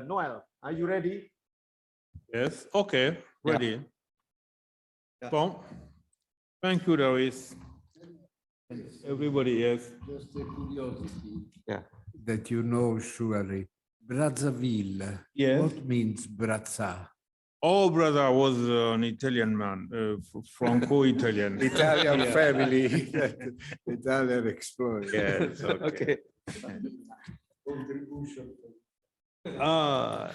Noel, are you ready? Yes, okay, ready. Yeah. Bon. Thank you, Doris. Everybody, yes. Just a curiosity. Yeah. That you know surely. Brazzaville. Yes. What means Brazza? Oh, brother was an Italian man, Franco-Italian. Italian Yeah. family. Italian explorer. Yes, okay. Contribution. Ah.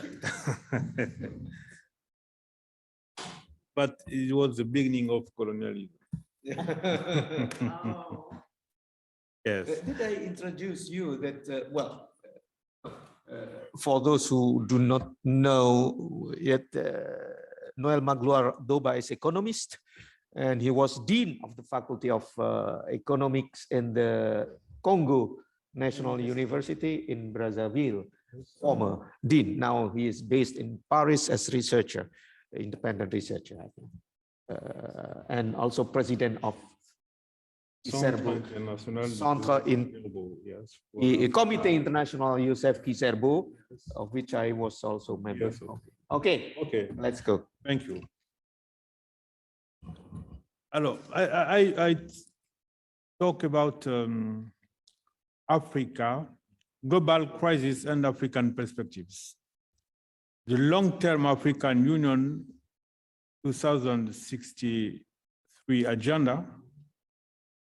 But it was the beginning of colonialism. Yes. Did I introduce you that, For those who do not know yet, Noël Magloire Ndoba is economist, and he was dean of the Faculty of Economics in the Congo National University in Brazzaville, former dean. Now he is based in Paris as researcher, independent researcher, I think, and also president of Centre Comité International Youssef Kiserbo, of which I was also member. Yes, okay, let's go. Thank you. Alors, I talk about Africa, global crisis and African perspectives. The long-term African Union 2063 agenda,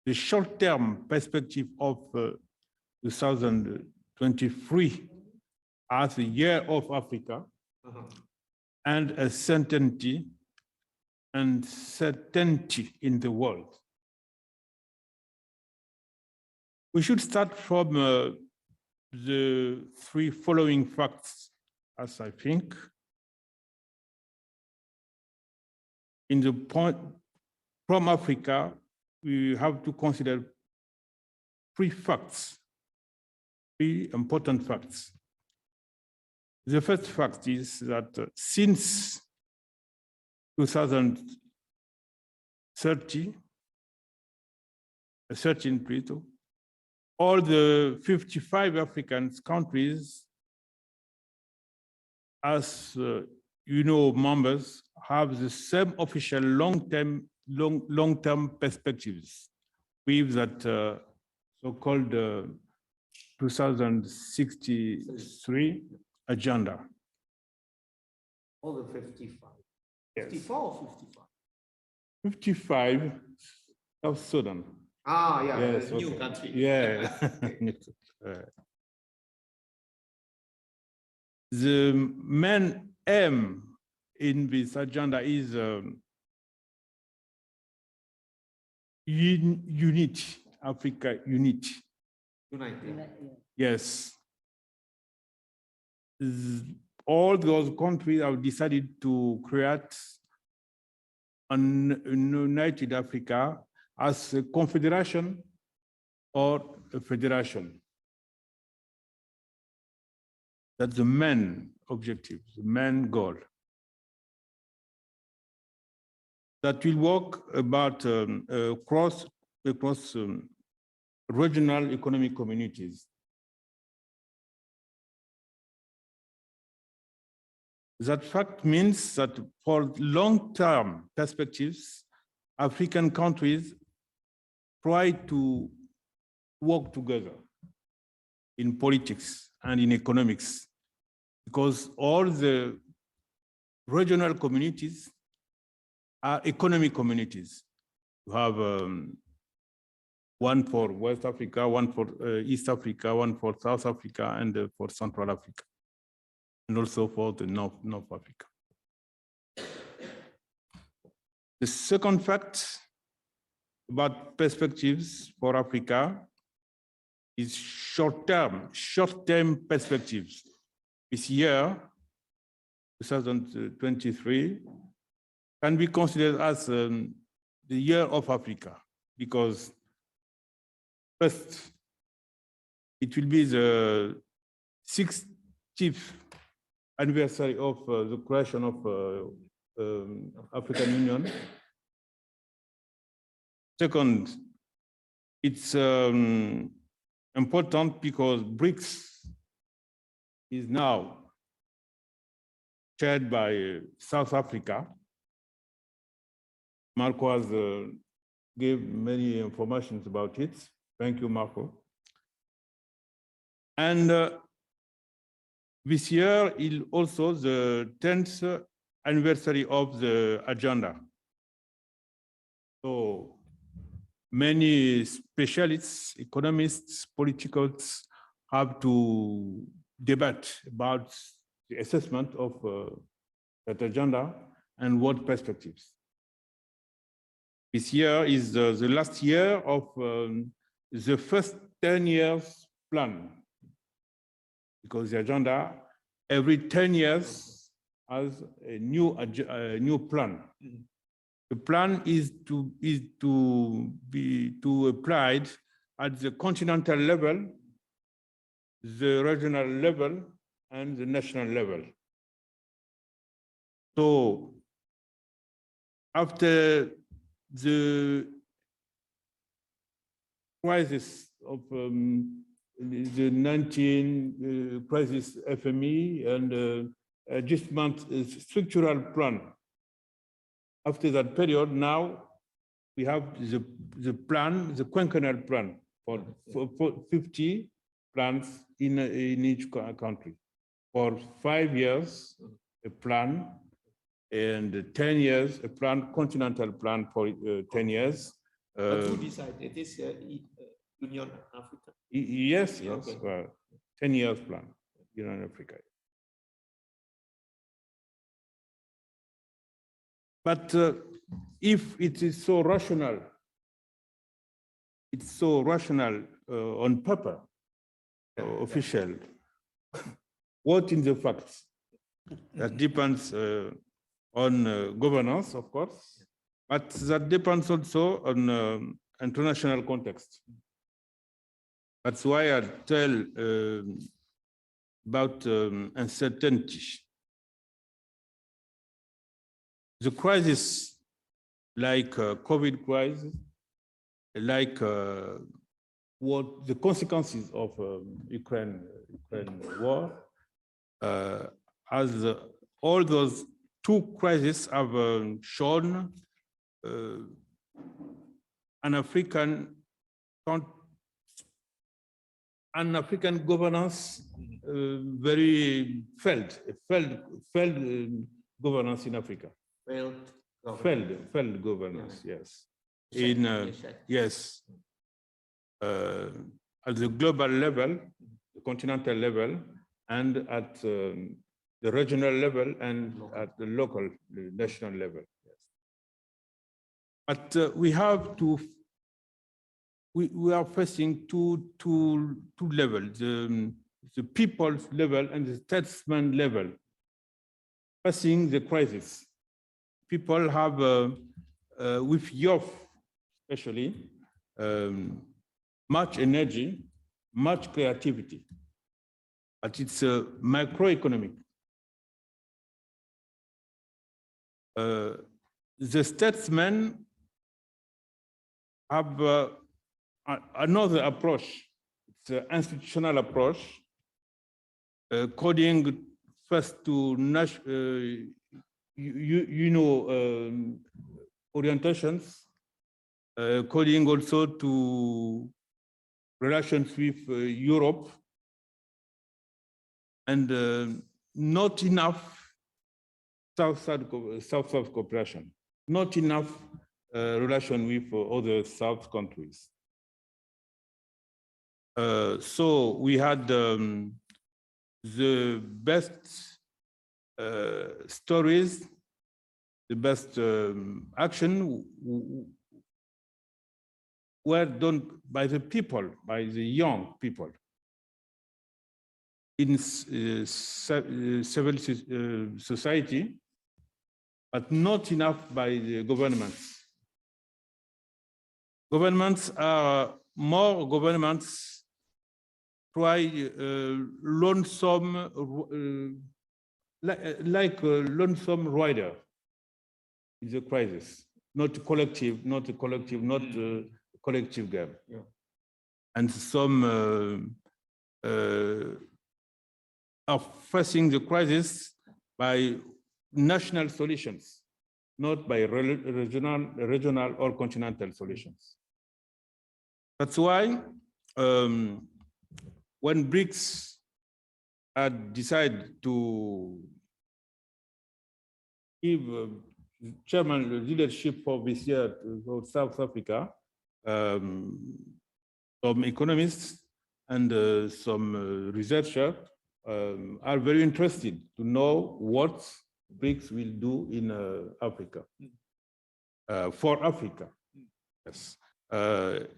the short-term perspective of 2023 as the year of Africa, and a certainty in the world. We should start from the three following facts, as I think. In the point from Africa, we have to consider three facts, three important facts. The first fact is that since 2013, all the 55 African countries, as members, have the same official long-term perspectives with that so-called 2063 agenda. All the 55. Yes. 54 or 55? 55, South Sudan. Ah, yeah, Yes, new okay. country. Yeah. The main aim in this agenda is unity, Africa unity. United. Yes. All those countries have decided to create a united Africa as a confederation or a federation. That's the main objective, the main goal. That will work about across regional economic communities. That fact means that for long-term perspectives, African countries try to work together in politics and in economics, because all the regional communities are economic communities. You have one for West Africa, one for East Africa, one for South Africa, and for Central Africa, and also for the North Africa. The second fact about perspectives for Africa is short-term perspectives. This year, 2023, can be considered as the year of Africa, because first, it will be the 60th anniversary of the creation of African Union. Second, it's important because BRICS is now chaired by South Africa. Marco has gave many informations about it. Thank you, Marco. And this year is also the 10th anniversary of the agenda. So many specialists, economists, politicals have to debate about the assessment of that agenda and what perspectives. This year is the last year of the first 10 years plan, because the agenda every 10 years has a new plan. The plan is to be applied at the continental level, the regional level, and the national level. So after the crisis of the 19 crisis FME and adjustment structural plan. After that period, now we have the plan, the quinquennial plan for 50 plans in each country. For 5 years, a plan, and 10 years, a plan, continental plan for 10 years. But who decided? It is Union Africa. Yes, yes, Okay. well, 10 years plan, Union Africa. But if it is so rational, it's so rational on paper, official, what in the facts? That depends on governance, of course, but that depends also on international context. That's why I tell about uncertainty. The crisis, like COVID crisis, like what the consequences of Ukraine war, as all those two crises have shown an African governance very failed governance in Africa. Failed governance, yes. Yes, at the global level, the continental level, and at the regional level, and at the local, the national level. Yes. But we have to. We are facing two levels: the people's level and the statesman level. Facing the crisis, people have, with youth especially, much energy, much creativity, but it's microeconomic. The statesmen have another approach. It's an institutional approach, according first to orientations, according also to relations with Europe, and not enough South-South cooperation, not enough relation with other South countries. So we had the best stories, the best action were done by the people, by the young people in civil society, but not enough by the governments. Governments are more governments try lonesome, like a lonesome rider in the crisis, not a collective game. Yeah. And some are facing the crisis by national solutions, not by regional or continental solutions. That's why when BRICS had decided to give chairman leadership for this year for South Africa, some economists and some researchers are very interested to know what BRICS will do in Africa, for Africa. Yes.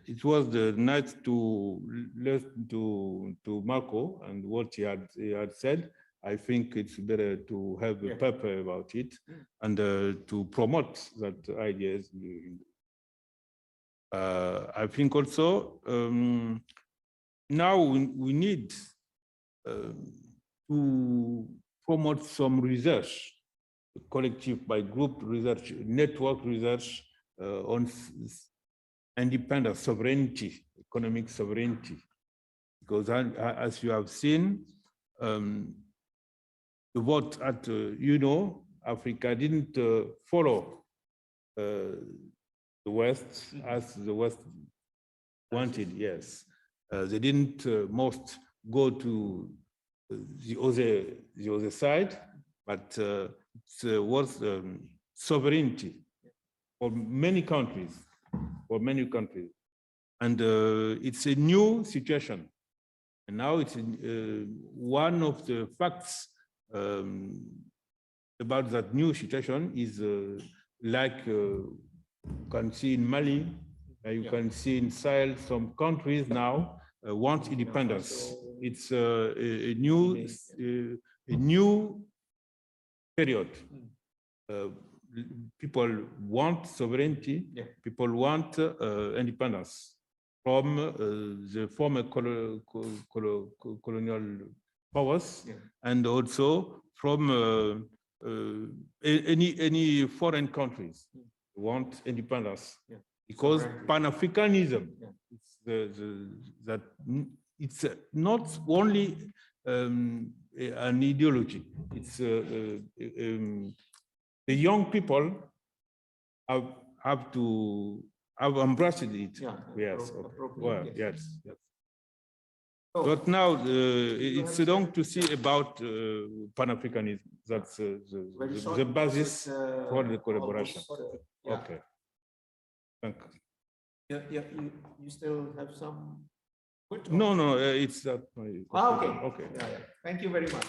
It was nice to listen to Marco and what he had said. I think it's better to have a paper about it and to promote that ideas. I think also now we need to promote some research, collective by group research, network research on independent sovereignty, economic sovereignty. Because as you have seen, the vote at, Africa didn't follow the West as the West wanted, yes. They didn't most go to the other side, but it was sovereignty for many countries, And it's a new situation. And now it's one of the facts about that new situation is like you can see in Mali, you can see in Sahel, some countries now want independence. It's a new period. People want sovereignty, people want independence from the former colonial powers, and also from any foreign countries want independence, because Pan-Africanism, it's not only an ideology, it's the young people have embraced it. Yes. Well, yes. But now it's long to see about Pan-Africanism. That's the basis for the collaboration. Okay. Thank you. You still have some? No, it's that. Okay. Thank you very much.